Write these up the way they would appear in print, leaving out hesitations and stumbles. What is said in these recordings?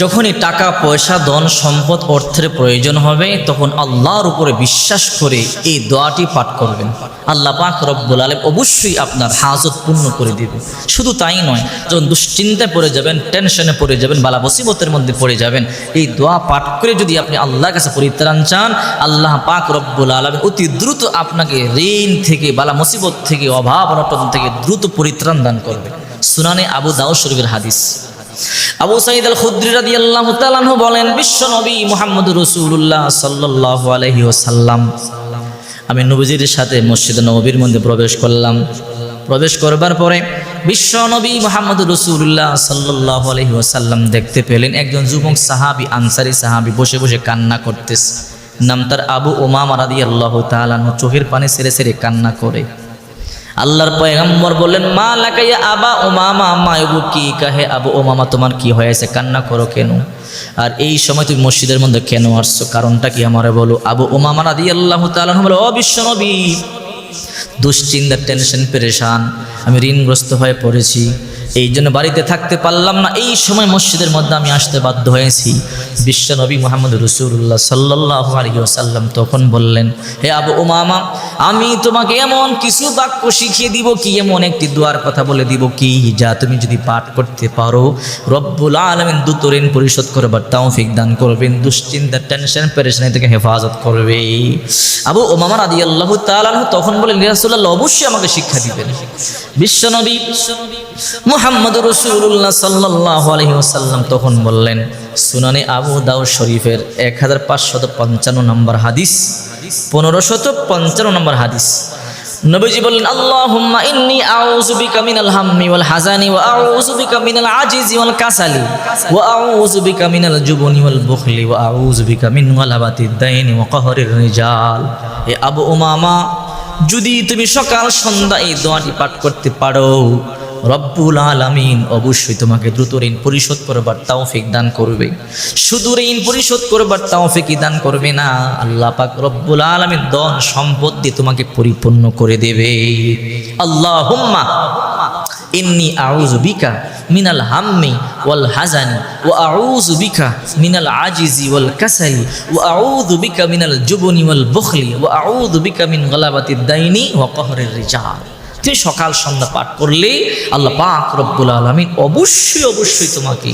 যখনই টাকা পয়সা ধন সম্পদ অর্থের প্রয়োজন হবে তখন আল্লাহর উপরে বিশ্বাস করে এই দোয়াটি পাঠ করবেন। আল্লাহ পাক রব্বুল আলামিন অবশ্যই আপনার হাজত পূর্ণ করে দিবে। শুধু তাই নয়, যখন দুশ্চিন্তায় পড়ে যাবেন, টেনশনে পড়ে যাবেন, বালা মুসিবতের মধ্যে পড়ে যাবেন, এই দোয়া পাঠ করে যদি আপনি আল্লাহর কাছে পরিত্রাণ চান, আল্লাহ পাক রব্বুল আলামিন অতি দ্রুত আপনাকে ঋণ থেকে, বালা মুসিবত থেকে, অভাব অনটন থেকে দ্রুত পরিত্রাণ দান করবে। সুনানে আবু দাউদ শরীফের হাদিস। আবু সাঈদ আল খুদরি রাদিয়াল্লাহু তাআলা আনহু বলেন, বিশ্ব নবী মুহাম্মদুর রাসূলুল্লাহ সাল্লাল্লাহু আলাইহি ওয়াসাল্লাম, আমি নবীজির সাথে মসজিদে নববীর মধ্যে প্রবেশ করলাম। প্রবেশ করবার পরে বিশ্ব নবী মুহাম্মদুর রাসূলুল্লাহ সাল্লাল্লাহু আলাইহি ওয়াসাল্লাম দেখতে পেলেন একজন যুবক সাহাবী, আনসারী সাহাবী বসে বসে কান্না করতেছে। নাম তার আবু উমামা রাদিয়াল্লাহু তাআলা আনহু, চোখের পানি ছেড়ে ছেড়ে কান্না করে। আল্লাহর পয়গম্বর বললেন, মা লাকা ইয়া আবা উমামা, মা ইবুকি, কাহে আবু উমামা তোমার কি হয়েছে, কান্না করো কেন? আর এই সময় তুমি মসজিদের মধ্যে কেন আসছো, কারণটা কি আমারে বলো। আবু উমামা রাদিয়াল্লাহু তাআলা বলে, ও বিশ্ব নবী, দুশ্চিন্তা, টেনশন, পেরেশান, আমি ঋণগ্রস্ত হয়ে পড়েছি, এই জন্য বাড়িতে থাকতে পারলাম না, এই সময় মসজিদের মধ্যে আমি আসতে বাধ্য হয়েছি। বিশ্ব নবী মুহাম্মদ রাসূলুল্লাহ সাল্লাল্লাহু আলাইহি ওয়াসাল্লাম তখন বললেন, হে আবু উমামা, আমি তোমাকে এমন কিছু বাক্য শিখিয়ে দিব কি, এমন একটি দোয়ার কথা বলে দিব কি, যা তুমি যদি পাঠ করতে পারো রব্বুল আলামিন দ্রুত ঋণ পরিশোধ করবার তৌফিক দান করবেন, দুশ্চিন্তা, টেনশন, পেরেশানি থেকে হেফাজত করবে। আবু উমামা রাদিয়াল্লাহু তাআলা তখন বলেন, ইয়া রাসূলুল্লাহ, অবশ্যই আমাকে শিক্ষা দিবেন। বিশ্ব নবী মুহাম্মদুর রাসূলুল্লাহ সাল্লাল্লাহু আলাইহি ওয়াসাল্লাম তখন বললেন, সুনানে আবু দাউদ শরীফের 1555 নম্বর হাদিস, 1555 নম্বর হাদিস, নবীজি বললেন, আল্লাহুম্মা ইন্নী আউযু বিকা মিনাল হাম্মি ওয়াল হাযানি ওয়া আউযু বিকা মিনাল আজিজি ওয়াল কাসালি ওয়া আউযু বিকা মিনাল জুবনি ওয়াল বুখলি ওয়া আউযু বিকা মিন গালাবাতিদ দাইনি ওয়া কাহরির রিজাল। এ আবু উমামা, যদি তুমি সকাল সন্ধ্যা এই দোয়াটি পাঠ করতে পারো, রব্বুল আলামিন অবশ্যই তোমাকে দ্রুত ঋণ পরিশোধ করবার তৌফিক দান করবে। শুধু ঋণ পরিশোধ করবার তৌফিকই দান করবে না, আল্লাহ পাক রব্বুল আলামিন ধন সম্পদ দিয়ে তোমাকে পরিপূর্ণ করে দেবে। আল্লাহুম্মা ইন্নী আউযু বিকা মিনাল হাম্মি ওয়াল হাযানি ওয়া আউযু বিকা মিনাল আজিজি ওয়াল কাসালি ওয়া আউযু বিকা মিনাল জুবনি ওয়াল বুখলি ওয়া আউযু বিকা মিন গালাবাতিদ দাইনি ওয়া কাহরির রিজাল। তুমি সকাল সন্ধ্যা পাঠ করলে আল্লাহ পাক রব্বুল আলামিন অবশ্যই তোমাকে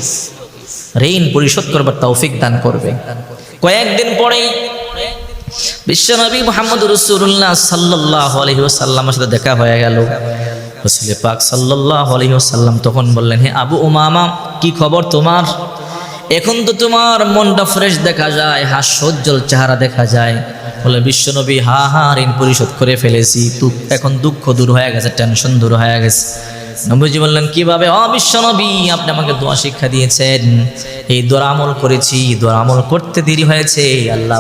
ঋণ পরিশোধ করবার তৌফিক দান করবে। কয়েকদিন পরেই বিশ্বনবী মুহাম্মদুর রাসূলুল্লাহ সাল্লাল্লাহু আলাইহি ওয়াসাল্লামের সাথে দেখা হয়ে গেল। রাসূল পাক সাল্লাল্লাহু আলাইহি ওয়াসাল্লাম তখন বললেন, হে আবু উমামা, কি খবর তোমার? এখন তো তোমার মনটা ফ্রেশ দেখা যায়, হাস্যোজ্জ্বল চেহারা দেখা যায়। বলে, বিশ্বনবী, ঋণ পরিশোধ করে ফেলেছি, এখন দুঃখ দূর হয়ে গেছে, টেনশন দূর হয়ে গেছে। নবীজি বললেন, কিভাবে? বিশ্বনবী, আপনি আমাকে দোয়া শিক্ষা দিয়েছেন, এই দোয়া আমল করেছি, দোয়া আমল করতে দেরি হয়েছে, আল্লাহ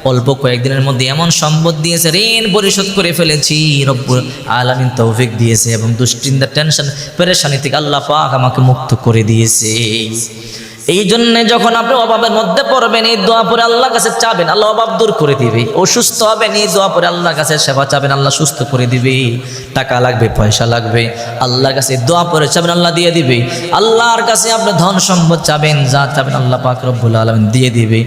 অল্প কয়েকদিনের মধ্যে এমন সম্পদ দিয়েছে, ঋণ পরিশোধ করে ফেলেছি, রব্বুল আলামিন তৌফিক দিয়েছে, এবং দুশ্চিন্তা, টেনশন, পেরেশানি থেকে আল্লাহ পাক আমাকে মুক্ত করে দিয়েছে। এই জন্য যখন আপনি অভাবের মধ্যে পড়বেন, এই দোয়া পরে আল্লাহর কাছে চাবেন, আল্লাহ অভাব দূর করে দিবে। অসুস্থ হবেন, এই দোয়া পরে আল্লাহর কাছে সেবা চাবেন, আল্লাহ সুস্থ করে দিবে। টাকা লাগবে, পয়সা লাগবে, আল্লাহর কাছে দোয়া পরে চাবেন, আল্লাহ দিয়ে দিবে। আল্লাহর কাছে আপনি ধন সম্পদ চাবেন, যা চাবেন আল্লাহ পাক রব্বুল আলামিন দিয়ে দিবে।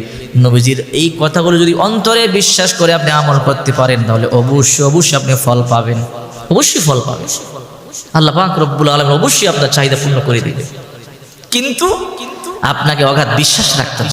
নবীজির এই কথাগুলো যদি অন্তরে বিশ্বাস করে আপনি আমল করতে পারেন, তাহলে অবশ্যই আপনি ফল পাবেন, অবশ্যই ফল পাবেন। আল্লাহ পাক রব্বুল আলামিন অবশ্যই আপনার চাহিদা পূর্ণ করে দিবে। কিন্তু আপনাকে অগাধ বিশ্বাস রাখতে হবে।